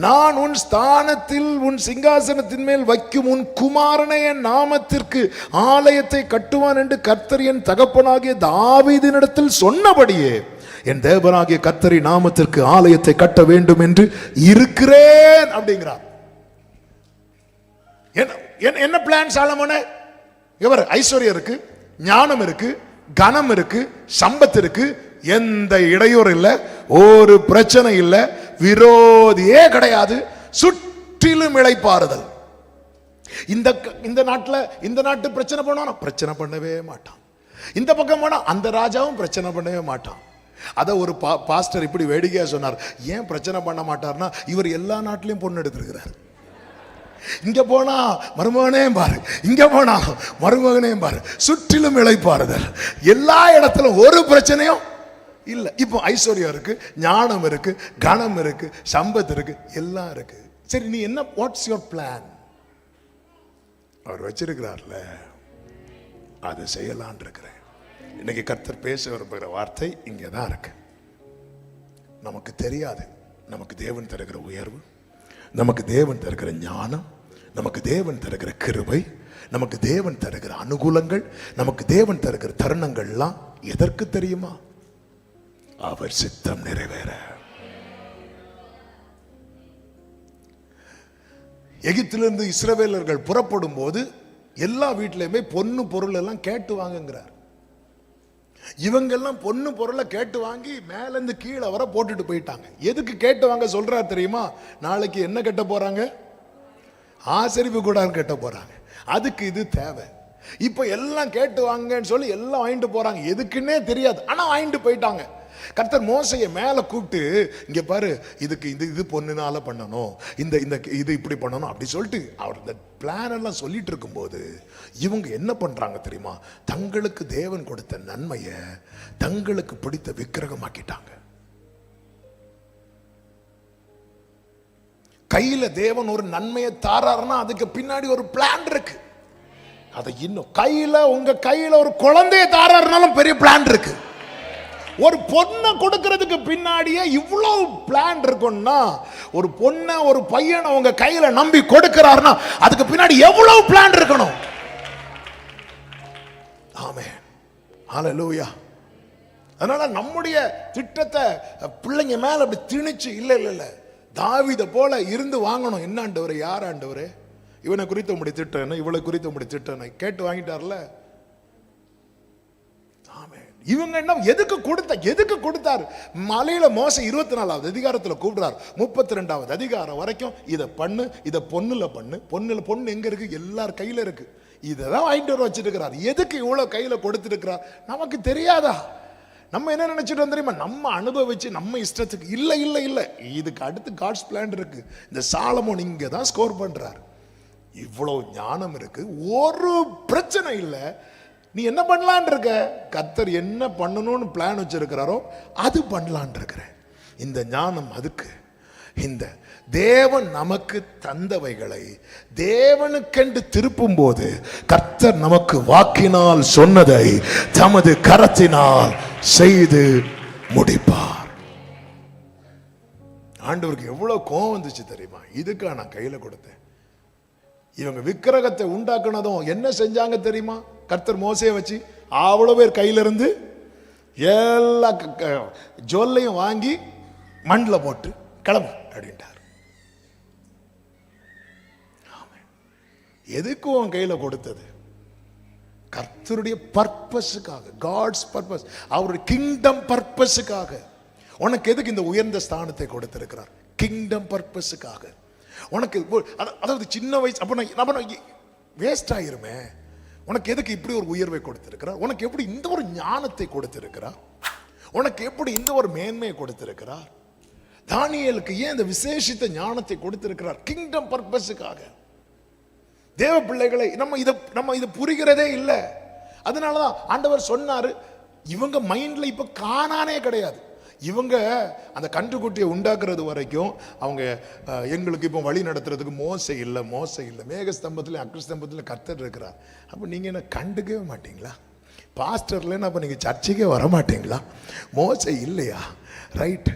நான் உன் ஸ்தானத்தில் உன் சிங்காசனத்தின் மேல் வைக்கும் உன் குமாரனை என் நாமத்திற்கு ஆலயத்தை கட்டுவான் என்று கர்த்தர் என் தகப்பனாகிய தாவீதினிடத்தில் சொன்னபடியே என் தேவனாகிய கர்த்தரின் நாமத்திற்கு ஆலயத்தை கட்ட வேண்டும் என்று இருக்கிறேன் அப்படிங்கிறார். என்ன பிளான் சாலமோனே? இவர் ஐஸ்வர்யம் இருக்கு, ஞானம் இருக்கு, கனம் இருக்கு, சம்பத்து இருக்கு, எந்த இடையூறு இல்லை, ஒரு பிரச்சனை இல்லை, விரோதியே கிடையாது, சுற்றிலும் இளைப்பாறுதல். இந்த நாட்டு பிரச்சனை பண்ணானா பிரச்சனை பண்ணவே மாட்டான். இந்த பக்கம் போனா அந்த ராஜாவும் பிரச்சனை பண்ணவே மாட்டான். அத ஒரு பாஸ்டர் இப்படி வேடிக்கையா சொன்னார். ஏன் பிரச்சனை பண்ண மாட்டார்னா, இவர் எல்லா நாட்டிலையும் பொண்ணு எடுத்திருக்கிறார். இங்க போனா மருமகனையும் பாரு, இங்க போனா மருமகனையும் பாரு, சுற்றிலும் இளைப்பாறுதல், எல்லா இடத்திலும் ஒரு பிரச்சனையும் இல்ல. இப்போ ஐஸ்வர்யம் இருக்கு, ஞானம் இருக்கு, கணம் இருக்கு, சம்பத் இருக்கு, எல்லாம் இருக்கு. சரி, நீ என்ன, வாட்ஸ் யுவர் பிளான்? அவர் வச்சிருக்கிறார்ல, அதை செய்யலான் இருக்கிறேன். இன்னைக்கு கர்த்தர் பேச விரும்புகிற வார்த்தை இங்கதான் இருக்கு. நமக்கு தெரியாது, நமக்கு தேவன் தருகிற உயர்வு, நமக்கு தேவன் தருகிற ஞானம், நமக்கு தேவன் தருகிற கிருபை, நமக்கு தேவன் தருகிற அனுகூலங்கள், நமக்கு தேவன் தருகிற தருணங்கள்லாம் எதற்கு தெரியுமா? அவர் சித்தம் நிறைவேற. எகிப்திலிருந்து இஸ்ரவேலர்கள் புறப்படும் போது எல்லா வீட்டிலையுமே பொண்ணு பொருள் எல்லாம் கேட்டு வாங்குங்கிறார். இவங்கெல்லாம் பொண்ணு பொருளை கேட்டு வாங்கி மேல இருந்து கீழே வர போட்டுட்டு போயிட்டாங்க. எதுக்கு கேட்டு வாங்க சொல்றாரு தெரியுமா? நாளைக்கு என்ன கட்ட போறாங்க? ஆசரிப்பு கூடாரம் கட்ட போறாங்க. அதுக்கு இது தேவை. இப்ப எல்லாம் கேட்டு வாங்கன்னு சொல்லி எல்லாம் வாங்கிட்டு போறாங்க. எதுக்குன்னே தெரியாது, ஆனா வாங்கிட்டு போயிட்டாங்க. கர்த்தர் மோசையை மேல கூப்பிட்டு, இங்க பாரு, இதுக்கு இது பொண்ணுனால பண்ணணும், இந்த இது இப்படி பண்ணணும் அப்படி சொல்லிட்டு அவர் இந்த பிளான் எல்லாம் சொல்லிட்டு இருக்கும்போது இவங்க என்ன பண்றாங்க தெரியுமா? தங்களுக்கு தேவன் கொடுத்த நன்மையை தங்களுக்கு பிடித்த விக்கிரகமாக்கிட்டாங்க. கையில தேவன் ஒரு நன்மையை தாராருன்னா அதுக்கு பின்னாடி ஒரு பிளான் இருக்கு. அதை இன்னும் உங்க கையில ஒரு குழந்தைய தாராருனாலும் பெரிய பிளான் இருக்கு. ஒரு பொண்ணை கொடுக்கிறதுக்கு பின்னாடியே இவ்வளவு பிளான் இருக்கும்னா, ஒரு பொண்ணை ஒரு பையனை உங்க கையில நம்பி கொடுக்கிறார்னா அதுக்கு பின்னாடி எவ்வளவு பிளான் இருக்கணும். ஆமென், ஹல்லேலூயா. அதனால நம்முடைய திட்டத்தை பிள்ளைங்க மேல அப்படி திணிச்சு இல்ல தாவீதை போல இருந்து வாங்கணும். என்ன ஆண்டவரே, யார் ஆண்டவரே, இவனை குறித்து உம்முடைய திட்டம் என்ன, இவளை குறித்து உம்முடைய திட்டம் என்ன கேட்டு வாங்கிட்டார்ல. இவங்க என்ன எதுக்கு கொடுத்தார்? மலையில மோச 24வது அதிகாரத்துல கூப்பிடுறார். 32வது அதிகாரம் வரைக்கும் இதை பண்ணு, இதை பொண்ணுல பண்ணு. பொண்ணு எங்க இருக்கு? எல்லார் கையில இருக்கு. இததான் வாங்கிட்டு வர வச்சிட்டு இருக்கிறார். எதுக்கு இவ்வளவு கையில கொடுத்துருக்கிறார் நமக்கு தெரியாதா? நம்ம என்ன நினைச்சிட்டு தெரியுமா? நம்ம அனுபவிச்சு நம்ம இஷ்டத்துக்கு இல்ல. இதுக்கு அடுத்து காட்ஸ் பிளான் இருக்கு. இந்த சாலமோன் இங்க தான் ஸ்கோர் பண்றார். இவ்வளவு ஞானம் இருக்கு, ஒரு பிரச்சனை இல்லை. நீ என்ன பண்ணலான் இருக்க? கர்த்தர் என்ன பண்ணணும்னு பிளான் வச்சிருக்கிறாரோ அது பண்ணலான் இருக்கிற. இந்த ஞானம் அதுக்கு. இந்த தேவன் நமக்கு தந்தவைகளை தேவனுக்கென்று திருப்பும் போது கர்த்தர் நமக்கு வாக்கினால் சொன்னதை தமது கரத்தினால் செய்து முடிப்பார். ஆண்டவருக்கு எவ்வளவு கோபம் வந்துச்சு தெரியுமா? இதுக்கா நான் கையில கொடுத்தேன். இவங்க விக்கிரகத்தை உண்டாக்குனதும் என்ன செஞ்சாங்க தெரியுமா? கர்த்தர் மோசையை வச்சு அவ்வளவு பேர் கையில இருந்து எல்லா ஜொல்லையும் வாங்கி மண்ணில் போட்டு கிளம்பு அப்படின்ட்டார். எதுக்கு உன் கையில கொடுத்தது? கர்த்தருடைய பர்பஸுக்காக, காட்ஸ் பர்பஸ், அவருடைய கிங்டம் பர்பஸுக்காக. உனக்கு எதுக்கு இந்த உயர்ந்த ஸ்தானத்தை கொடுத்திருக்கிறார்? கிங்டம் பர்பஸுக்காக. உனக்கு அதாவது சின்ன வயசு அப்ப வேஸ்ட் ஆயிருமே. உனக்கு எதுக்கு இப்படி ஒரு உயர்வை கொடுத்திருக்கிறார்? உனக்கு எப்படி இந்த ஒரு ஞானத்தை கொடுத்திருக்கிறார்? உனக்கு எப்படி இந்த ஒரு மேன்மையை கொடுத்திருக்கிறார்? தானியேலுக்கு ஏன் இந்த விசேஷித்த ஞானத்தை கொடுத்திருக்கிறார்? கிங்டம் பர்பஸுக்காக. தேவ பிள்ளைகளை நம்ம இதை புரிகிறதே இல்லை. அதனாலதான் ஆண்டவர் சொன்னாரு, இவங்க மைண்ட்ல இப்ப காணானே கிடையாது. இவங்க அந்த கன்றுக்குட்டியை உண்டாக்குறது வரைக்கும் அவங்க எங்களுக்கு இப்போ வழி நடத்துறதுக்கு மோசை இல்லை. மேகஸ்தம்பத்தில் அக்னிஸ்தம்பத்தில் கர்த்தர் இருக்கிறார். அப்போ நீங்கள் என்ன கண்டுக்கவே மாட்டீங்களா? பாஸ்டர்லன்னு அப்போ நீங்கள் சர்ச்சைக்கே வர மாட்டீங்களா? மோசை இல்லையா? ரைட்,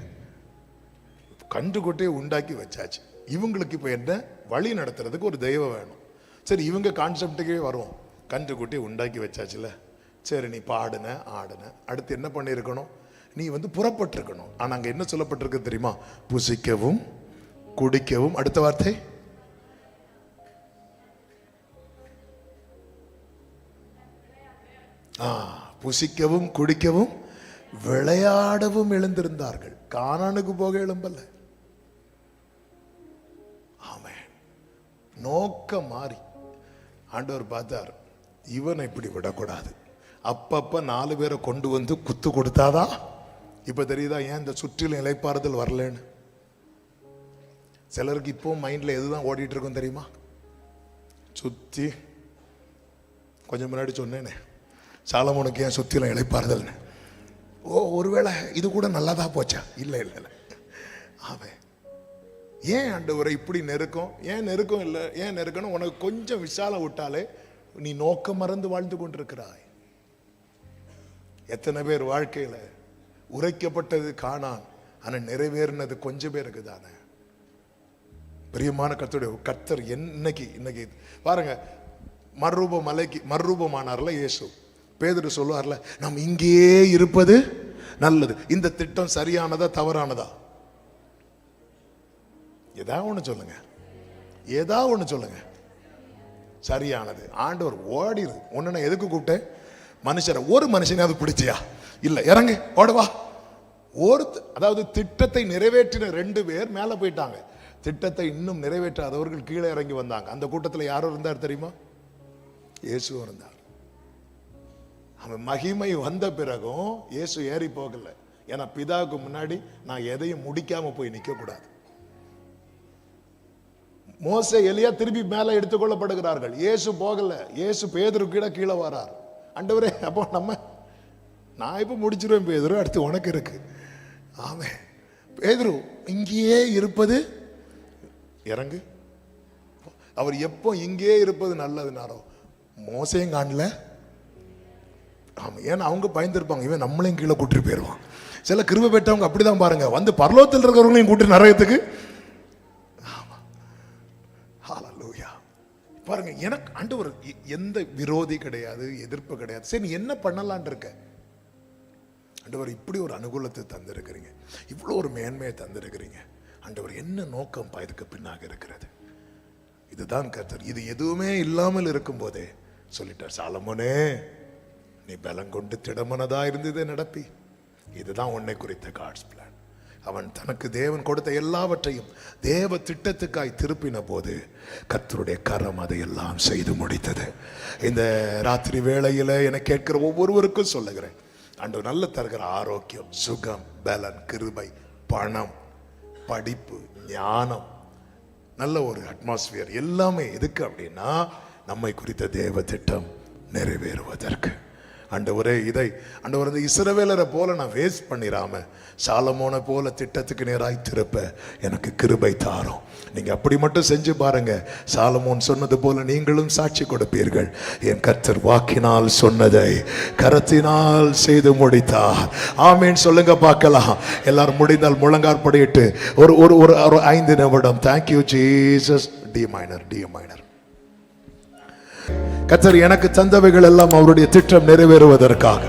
கன்றுக்குட்டியை உண்டாக்கி வச்சாச்சு. இவங்களுக்கு இப்போ என்ன வழி நடத்துறதுக்கு ஒரு தெய்வம் வேணும். சரி, இவங்க கான்செப்டுக்கே வருவோம். கன்றுக்குட்டியை உண்டாக்கி வச்சாச்சுல, சரி நீ பாடுன ஆடுன, அடுத்து என்ன பண்ணியிருக்கணும்? நீ புறப்பட்டிருக்கணும். ஆனா அங்க என்ன சொல்லப்பட்டிருக்கு தெரியுமா? புசிக்கவும் குடிக்கவும், அடுத்த வார்த்தை புசிக்கவும் குடிக்கவும் விளையாடவும் எழுந்திருந்தார்கள். கானானுக்கு போக எழும்பல்ல. ஆமென். நோக்கம் மாறி ஆண்டவர் பார்த்தார், இவனை இப்படி விடக்கூடாது, அப்பப்ப 4 பேரை கொண்டு வந்து குத்து கொடுத்தாதான். இப்ப தெரியுதா ஏன் இந்த சுற்றிலும் இளைப்பாறுதல் வரலன்னு? சிலருக்கு இப்போ மைண்ட்ல எதுதான் ஓடிட்டு இருக்கும் தெரியுமா? சுத்தி கொஞ்சம் முன்னாடி சொன்னேனே, சாலமோனுக்கு ஏன் சுத்திலும் இளைப்பாறுதல்னு. ஒருவேளை இது கூட நல்லாதான் போச்சா? இல்லை இல்லை இல்லை. அவன் ஏன் ஆண்டவரை இப்படி நெருக்கம்? ஏன் நெருக்கம் இல்லை? ஏன் நெருக்கணும்? உனக்கு கொஞ்சம் விசாலம் விட்டாலே நீ நோக்கம் மறந்து வாழ்ந்து கொண்டிருக்கிறாய். எத்தனை பேர் வாழ்க்கையில உரைக்கப்பட்டது காணான், ஆனா நிறைவேறினது கொஞ்சம் பேருக்கு தானே. பிரியமான கர்த்தர் இன்னைக்கு பாருங்க, மறுரூபமானார்ல இயேசு. பேதுரு சொல்லுவார்ல, நாம் இங்கேயே இருப்பது நல்லது. இந்த திட்டம் சரியானதா தவறானதா? ஏதாவது ஒண்ணு சொல்லுங்க, ஏதாவது ஒண்ணு சொல்லுங்க. சரியானது. ஆண்டவர் ஓடிரு. ஒன்னு எதுக்கு கூப்பிட்டேன்? மனுஷரை, ஒரு மனுஷனையாவது பிடிச்சியா? இல்ல, இறங்கு, ஓடுவா. அதாவது திட்டத்தை நிறைவேற்றின 2 பேர் மேல போயிட்டாங்க. திட்டத்தை இன்னும் நிறைவேற்றாதவர்கள் கீழே இறங்கி வந்தாங்க. அந்த கூட்டத்தில் யாரும் இருந்தார் தெரியுமா? இயேசு இருந்தார். அவன் மகிமை வந்த பிறகும் இயேசு ஏறி போகல. ஏன்னா பிதாவுக்கு முன்னாடி நான் எதையும் முடிக்காம போய் நிக்க கூடாது. மோசே எலியா திருப்பி மேல எடுத்துக்கொள்ளப்படுகிறார்கள். இயேசு போகல. இயேசு பேதுரு கீழே வரார். ஆண்டவரே, அப்போ நான் இப்ப முடிச்சிருவேன் பேதுரு, அடுத்து உனக்கு இருக்கு. ஆமே, பேதுரு இங்கேயே இருப்பது, இறங்கு. அவர் எப்போ இங்கே இருப்பது நல்லதுனாரோ மோசையும் காணல. ஆமா, ஏன்னா அவங்க பயந்துருப்பாங்க, இவன் நம்மளையும் கீழே கூட்டிட்டு போயிடுவான். சில கிருபை பெற்றவங்க அப்படிதான் பாருங்க, வந்து பரலோகத்தில் இருக்கிறவங்களையும் கூட்டி நரகத்துக்கு. ஆமா, ஹல்லேலூயா. பாருங்க, எனக்கு ஆண்டவர் எந்த விரோதி கிடையாது, எதிர்ப்பு கிடையாது. சரி, நீ என்ன பண்ணலான் இருக்க? ஆண்டவர் இப்படி ஒரு அனுகூலத்தை தந்திருக்கிறீங்க, இவ்வளோ ஒரு மேன்மையை தந்திருக்கிறீங்க. ஆண்டவர் என்ன நோக்கம் இதுக்கு பின்னாக இருக்கிறது? இதுதான் கர்த்தர். இது எதுவுமே இல்லாமல் இருக்கும் போதே சொல்லிட்டார், சாலமோனே, நீ பலம் கொண்டு திடமனதா இருந்ததே நடப்பி. இதுதான் உன்னை குறித்த காட்ஸ் பிளான். அவன் தனக்கு தேவன் கொடுத்த எல்லாவற்றையும் தேவ திட்டத்துக்காய் திருப்பின போது கர்த்தருடைய கரம் அதையெல்லாம் செய்து முடித்தது. இந்த ராத்திரி வேளையில என கேட்கிற ஒவ்வொருவருக்கும் சொல்லுகிறேன், ஆண்டவர் நல்ல தருகிற ஆரோக்கியம், சுகம், பலன், கிருபை, பணம், படிப்பு, ஞானம், நல்ல ஒரு அட்மாஸ்பியர், எல்லாமே எதுக்கு அப்படின்னா நம்மை குறித்த தேவ திட்டம் நிறைவேறுவதற்கு. ஆண்டவரே, இதை ஆண்டவர் இந்த இஸ்ரவேலரை போல நான் வேஸ்ட் பண்ணிராம சாலமோனை போல திட்டத்துக்கு நேராய் திருப்ப எனக்கு கிருபை தாரும். நீங்க அப்படி மட்டும் செஞ்சு பாருங்க. சாலமோன் சொன்னது போல நீங்களும் சாட்சி கொடுப்பீர்கள். என் கர்த்தர் வாக்கினால் சொன்னதை கரத்தினால் செய்து முடித்தார். ஆமீன் சொல்லுங்க பார்க்கலாம். எல்லாரும் முடிந்தால் முழங்காற்படியிட்டு ஒரு ஒரு ஒரு 5 நிமிடம் தேங்க்யூ ஜீசஸ். D minor. கர்த்தர் எனக்கு தந்தவைகள் எல்லாம் அவருடைய திட்டம் நிறைவேறுவதற்காக.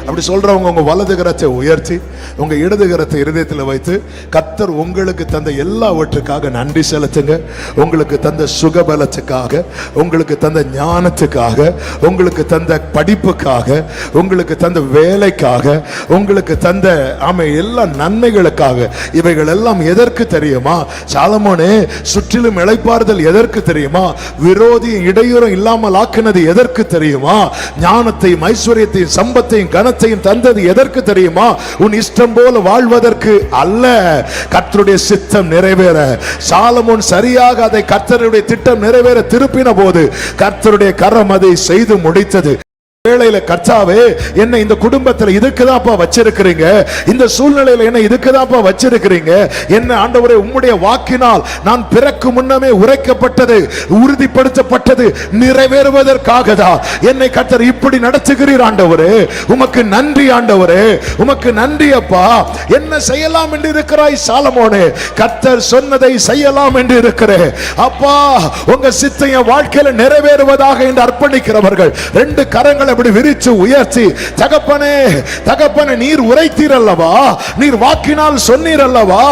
அப்படி சொல்றவங்க உங்க வலது கரத்தை உயர்த்தி உங்க இடது கரத்தை இருதயத்தில் வைத்து கர்த்தர் உங்களுக்கு தந்த எல்லாவற்றுக்காக நன்றி செலுத்துங்க. உங்களுக்கு தந்த சுகபலத்துக்காக, உங்களுக்கு தந்த ஞானத்துக்காக, உங்களுக்கு தந்த படிப்புக்காக, உங்களுக்கு தந்த வேலைக்காக, உங்களுக்கு தந்த எல்லா நன்மைகளுக்காக. இவைகள் எல்லாம் எதற்கு தெரியுமா? சாலமோனே, சுற்றிலும் இளைப்பாறுதல் எதற்கு தெரியுமா? விரோதியும் இடையூறும் இல்லாமல் ஆக்கினது எதற்கு தெரியுமா? ஞானத்தையும் ஐஸ்வர்யத்தையும் சம்பத்தையும் கனத்தையும் தந்தது எதற்கு தெரியுமா? உன் இஷ்டம் போல வாழ்வதற்கு அல்ல, கர்த்தருடைய சித்தம் நிறைவேற. சாலமோன் சரியாக அதை கர்த்தருடைய திட்டம் நிறைவேற திருப்பின போது கர்த்தருடைய கரம் அதை செய்து முடித்தது. வேளையில கர்த்தாவே, என்ன இந்த குடும்பத்துல இதுக்குதான்ப்பா வச்சிருக்கிறீங்க, இந்த சூழ்நிலையில என்ன இதுக்குதான்ப்பா வச்சிருக்கிறீங்க, என்ன ஆண்டவரே உம்முடைய வாக்கினால் நான் பிறக்கு முன்னமே உரைக்கப்பட்டது உறுதிப்படுத்தப்பட்டது நிறைவேறுவதற்காக தான் என்னை கர்த்தர் இப்படி நடத்துகிறீர். ஆண்டவரே உமக்கு நன்றி, ஆண்டவரே உமக்கு நன்றி அப்பா. என்ன செய்யலாம் என்று இருக்கிறாய் சாலமோனே? கர்த்தர் சொன்னதை செய்யலாம் என்று இருக்கிறேன் அப்பா. உங்க சித்தைய வாழ்க்கையில நிறைவேறுவதாக என்று அர்ப்பணிக்கிறவர்கள் 2 கரங்களை இப்படி விரிச்சு உயர்த்தி, தகப்பனே தகப்பனே, நீர் உரைத்தீர் அல்லவா, நீர் வாக்கினால் சொன்னீர் அல்லவா,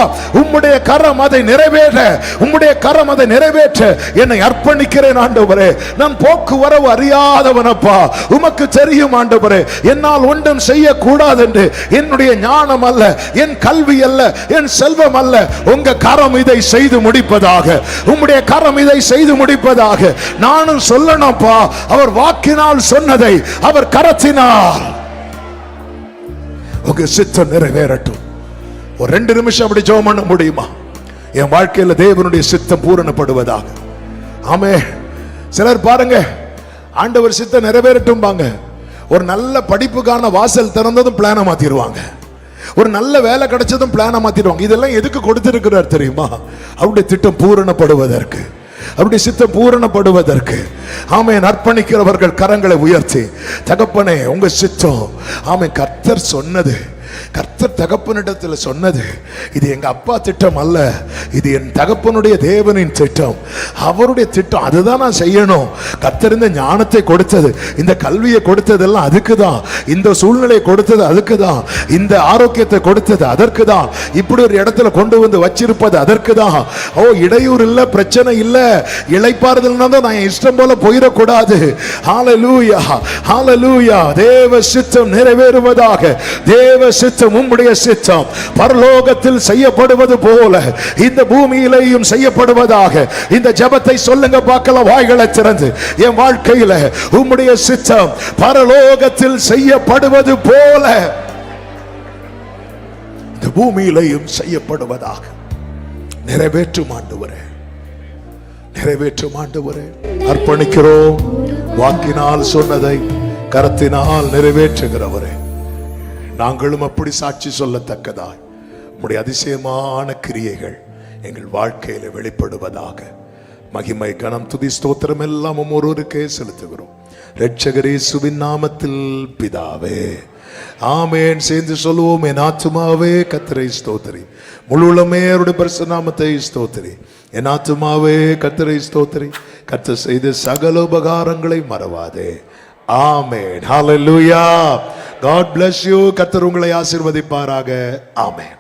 உம்முடைய கரம் அதை நிறைவேற்ற, உம்முடைய கரம் அதை நிறைவேற்ற என்னை அர்ப்பணிக்கிறேன் ஆண்டவரே. நான் போக்குவரவு அறியாதவனப்பா, உமக்கு தெரியும் ஆண்டவரே, என்னால் ஒன்றும் செய்யக்கூடாது என்று. என்னுடைய ஞானம் அல்ல, என் கல்வி அல்ல, என் செல்வம் அல்ல, உங்க கரம் இதை செய்து முடிப்பதாக, உம்முடைய கரம் இதை செய்து முடிப்பதாக. நானும் சொல்லணும்ப்பா, அவர் வாக்கினால் சொன்னதை அவர் கரத்தினால் உங்க சித்தம் நிறைவேறட்டும். ஒரு 2 நிமிஷம் அப்படி ஜெபம் பண்ண முடியுமா? என் வாழ்க்கையில் தேவனுடைய சித்தம் பூரணப்படுவதாக. ஆமே. சிலர் பாருங்க, ஆண்டவர் சித்தம் நிறைவேறட்டும் பாங்க, ஒரு நல்ல படிப்புக்கான வாசல் திறந்ததும் பிளானை மாத்திடுவாங்க, ஒரு நல்ல வேலை கிடைச்சதும் பிளானை மாத்திடுவாங்க. இதெல்லாம் எதுக்கு கொடுத்திருக்கிறார் தெரியுமா? அவருடைய திட்டம் பூரணப்படுவதற்கு, அவருடைய சித்தம் பூரணப்படுவதற்கு. ஆமென். அர்ப்பணிக்கிறவர்கள் கரங்களை உயர்த்தி, தகப்பனே உங்க சித்தம். ஆமென். கர்த்தர் சொன்னது, கர்த்தர் தகப்பனிடத்தில் சொன்னது, இது எங்க அப்பா திட்டம் அல்ல, இது என் தகப்பனுடைய தேவனின் திட்டம், அவருடைய திட்டம், அதுதான் நான் செய்யணும். கர்த்தர் இந்த ஞானத்தை கொடுத்தது, இந்த கல்வியை கொடுத்ததெல்லாம் அதுக்கு தான், இந்த சூழ்நிலையை கொடுத்தது அதுக்கு தான், இந்த ஆரோக்கியத்தை கொடுத்தது அதற்கு தான், இப்படி ஒரு இடத்துல கொண்டு வந்து வச்சிருப்பது அதற்கு தான். ஓ, இடையூறு இல்ல, பிரச்சனை இல்ல, இளைப்பாறுதல்னா தான் நான் இஷ்டம் போல போயிடக்கூடாது. ஹல்லேலூயா, ஹல்லேலூயா. தேவ சித்தம் நிறைவேறுவதாக. தேவ சித்தம், உம்முடைய சித்தம் பரலோகத்தில் செய்யப்படுவது போல இந்த பூமியிலேயும் செய்யப்படுவதாக. இந்த ஜெபத்தை சொல்லுங்க பார்க்கலாம், வாய்களை திறந்து. என் வாழ்க்கையில உம்முடைய சித்தம் பரலோகத்தில் செய்யப்படுவது போல இந்த பூமியிலேயும் செய்யப்படுவதாக. நிறைவேற்றும் ஆண்டவரே, நிறைவேற்றும் ஆண்டவரே. அர்ப்பணிக்கிறோம். வாக்கினால் சொன்னதை கரத்தினால் நிறைவேற்றுகிறவரே, நாங்களும் அப்படி சாட்சி சொல்லத்தக்கதாய் உம்முடைய அதிசயமான கிரியைகள் எங்கள் வாழ்க்கையில வெளிப்படுவதாக. மகிமை, கனம், துதி, ஸ்தோத்திரம் எல்லாம் ஒருவருக்கே செலுத்துகிறோம். இரட்சகர் இயேசுவின் நாமத்தில் பிதாவே, ஆமென். சேர்ந்து சொல்லுவோம். என் ஆத்துமாவே கர்த்தரை ஸ்தோத்திரி, முழு உள்ளமே அவருடைய பரிசுத்த நாமத்தை ஸ்தோத்திரி. என் ஆத்துமாவே கர்த்தரை ஸ்தோத்திரி, கர்த்தர் செய்த சகல உபகாரங்களை மறவாதே. ஆமென். ஹல்லேலூயா. God bless you. கர்த்தர் உங்களை ஆசீர்வதிப்பாராக. ஆமென்.